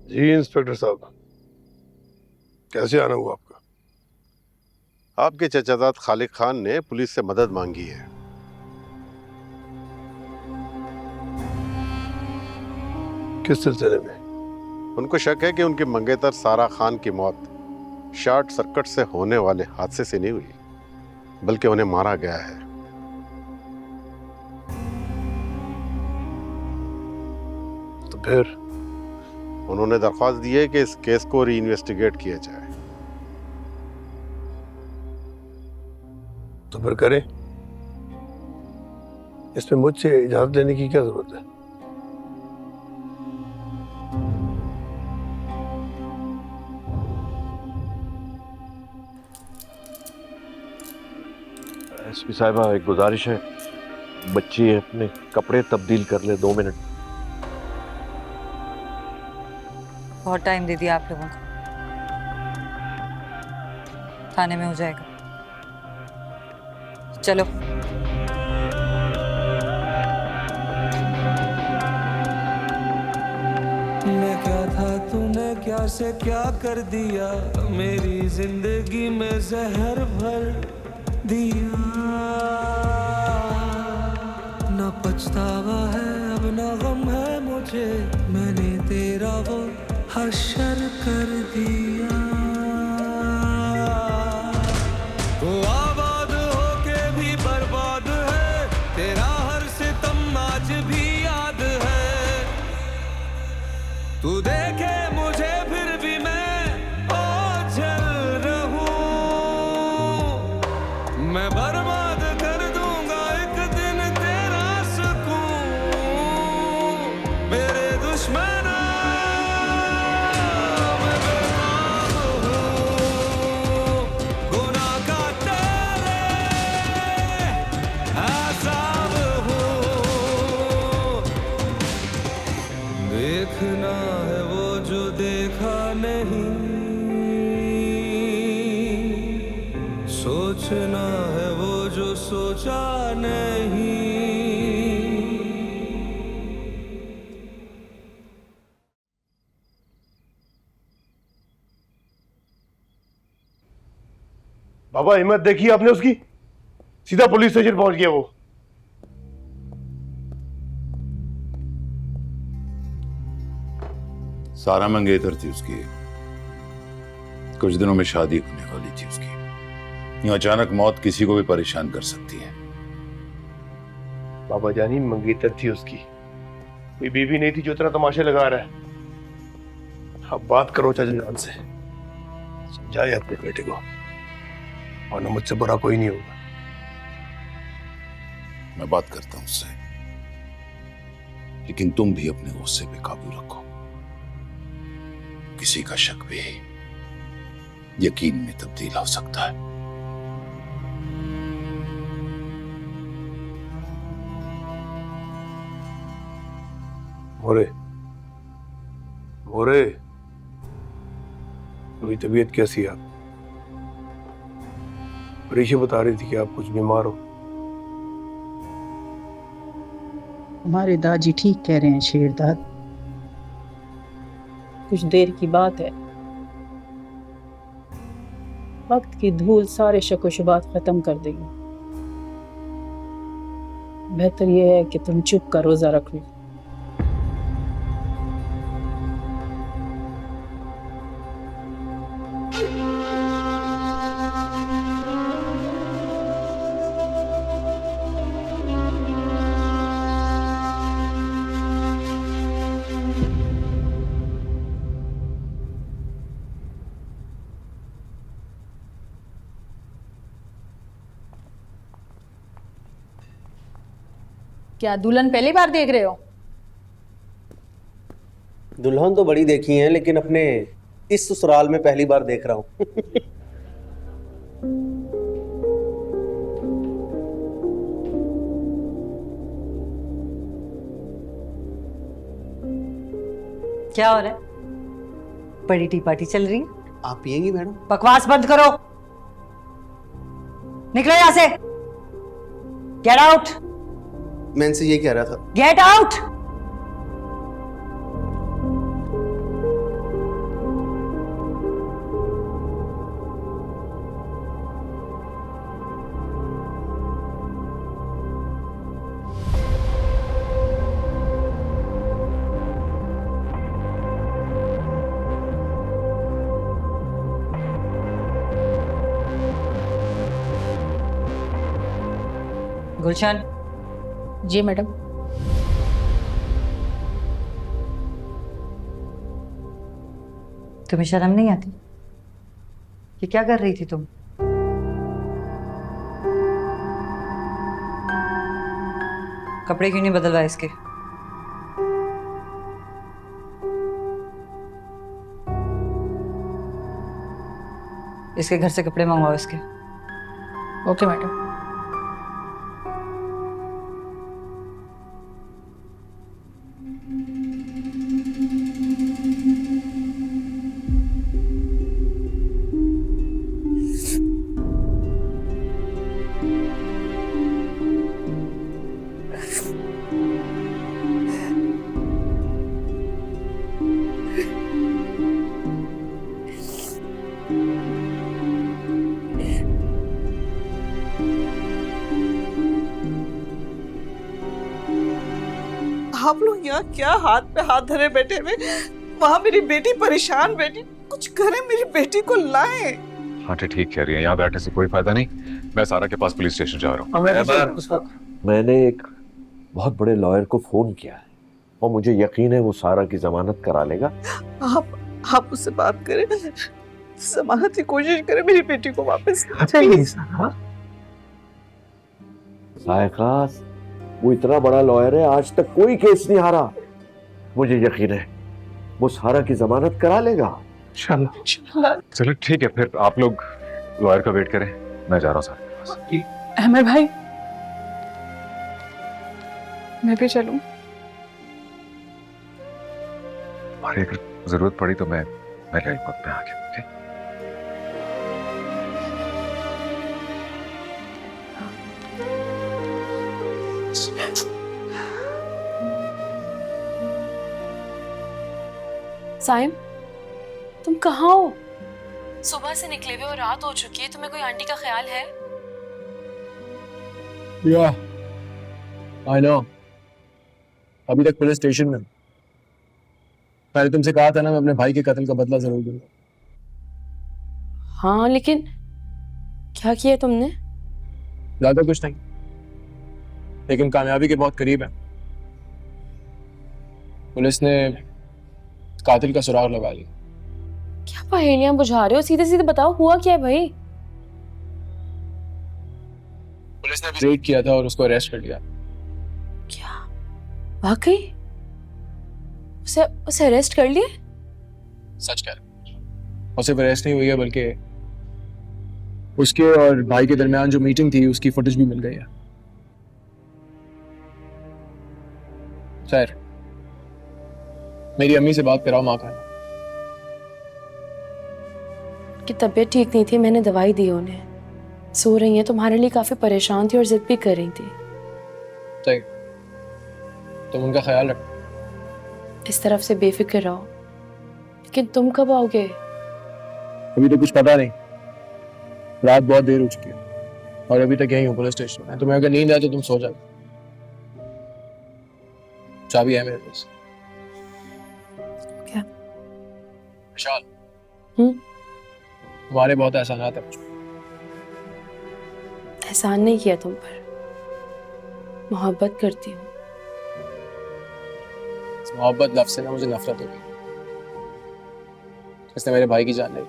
जी inspector साहब, कैसे आना हुआ आपका? आपके चचाजाद खालिक खान ने पुलिस से मदद मांगी है। किस सिलसिले में? उनको शक है कि उनके मंगेतर सारा खान की मौत शॉर्ट सर्किट से होने वाले हादसे से नहीं हुई, बल्कि उन्हें मारा गया है। तो फिर? उन्होंने दरख्वास्त दी है कि इस केस को री इन्वेस्टिगेट किया जाए। तो फिर करें। इसमें मुझसे इजाजत लेने की क्या जरूरत है? एसपी साहिबा, एक गुजारिश है, बच्ची अपने कपड़े तब्दील कर ले 2 मिनट। बहुत टाइम दे दिया आप लोगों को, थाने में हो जाएगा। चलो। मैं क्या था तूने क्या से क्या कर दिया, मेरी जिंदगी में जहर भर दिया। ना पछतावा है अब ना गम है मुझे, मैंने तेरा वो हश्र कर दिया। वो आबाद होके भी बर्बाद है, तेरा हर सितम आज भी याद है। तू देखे मुझे फिर भी मैं ओझल रहूं, मैं बर्बाद कर दूंगा एक दिन तेरा सुकून। मेरे दुश्मन मैं बेताब हूं, गुनाह का तेरे आज़ाद हूं। देखना है वो जो देखा नहीं, सोचना है वो जो सोचा नहीं। बाबा, हिम्मत देखी आपने उसकी? सीधा पुलिस स्टेशन पहुंच गया वो। सारा मंगेतर थी उसकी, कुछ दिनों में शादी होने वाली थी उसकी। यूं अचानक मौत किसी को भी परेशान कर सकती है। बाबा जानी, मंगेतर थी उसकी, कोई बीवी नहीं थी जो इतना तमाशे लगा रहा है। अब बात करो चाचा जान से, समझाए अपने बेटे को, और मुझसे बुरा कोई नहीं होगा। मैं बात करता हूं उससे, लेकिन तुम भी अपने गुस्से पे काबू रखो। किसी का शक भी यकीन में तब्दील हो सकता है। मोरे, मोरे, अभी तबीयत कैसी है? आप परीक्षा बता रही थी कि आप कुछ बीमार हो। हमारे दादी ठीक कह रहे हैं शेरदाद, कुछ देर की बात है। वक्त की धूल सारे शक व शुबात खत्म कर देगी। बेहतर यह है कि तुम चुप का रोजा रख लो। क्या दुल्हन पहली बार देख रहे हो? दुल्हन तो बड़ी देखी है, लेकिन अपने इस ससुराल में पहली बार देख रहा हूं। क्या हो रहा है? बड़ी टी पार्टी चल रही है? आप पिएंगी मैडम? बकवास बंद करो, निकलो यहां से। Get out. मैं इनसे ये कह रहा था। Get out. गुलशन, जी मैडम। तुम्हें शर्म नहीं आती? ये क्या कर रही थी तुम? कपड़े क्यों नहीं बदलवाए इसके? इसके घर से कपड़े मंगवाओ इसके। Okay madam. आप लोग यहाँ क्या हाथ पे हाथ धरे बैठे हुए? वहाँ मेरी बेटी परेशान बैठी, कुछ करें, मेरी बेटी को लाएं। हाँ ठीक कह रही है, यहाँ बैठने से कोई फायदा नहीं। मैं सारा के पास पुलिस स्टेशन जा रहा हूँ। मैंने एक बहुत बड़े लॉयर को फोन किया है और मुझे यकीन है वो सारा की जमानत करा लेगा। आप उससे बात करें, जमानत की कोशिश करें, मेरी बेटी को वापस सायका, वो इतना बड़ा लॉयर है, आज तक कोई केस नहीं हारा। मुझे यकीन है वो सारा की जमानत करा लेगा। चलो ठीक है, फिर आप लोग लॉयर का वेट करें, मैं जा रहा हूँ सारे के पास। अहमद भाई, मैं भी चलूं? तुम्हारी अगर जरूरत पड़ी तो मैं एयरपोर्ट पे आके, ओके? साइम, तुम कहाँ हो? सुबह से निकले हुए और रात हो चुकी है, तुम्हें कोई आंटी का ख्याल है? या, I know. अभी तक पुलिस स्टेशन में। मैंने तुमसे कहा था ना, मैं अपने भाई के कत्ल का बदला जरूर दूंगा। हाँ, लेकिन क्या किया तुमने? ज्यादा कुछ नहीं, लेकिन कामयाबी के बहुत करीब है। पुलिस ने कातिल का सुराग लगा लिया। क्या पहेलियां बुझा रहे हो? सीधे सीधे बताओ, हुआ क्या है भाई? पुलिस ने रेड किया था और उसको अरेस्ट कर लिया। क्या वाकई? उसे अरेस्ट कर लिया? सच कह रहा हूं। और सिर्फ अरेस्ट नहीं हुई है, बल्कि उसके और भाई के दरमियान जो मीटिंग थी उसकी फुटेज भी मिल गई है। सर, मेरी अम्मी से बात कराओ, माँ का। कि तबीयत ठीक नहीं थी, मैंने दवाई दी उन्हें, सो रही हैं। तुम्हारे लिए काफी परेशान थी और जिद भी कर रही थी। सही, तुम उनका ख्याल रखो। इस तरफ से बेफिक्र रहो। लेकिन तुम कब आओगे? अभी तो कुछ पता नहीं, रात बहुत देर हो चुकी है और अभी तक यही हूँ पुलिस स्टेशन में। तुम्हें अगर नींद आए तो तुम सो जाओ, चाबी है मेरे पास। क्या? विशाल, तुम्हारे बहुत एहसानात है मुझ पर। एहसान नहीं किया तुम पर, मोहब्बत करती हूँ। मोहब्बत लफ्ज़ से ना मुझे नफरत हो गई। इसने मेरे भाई की जान ली।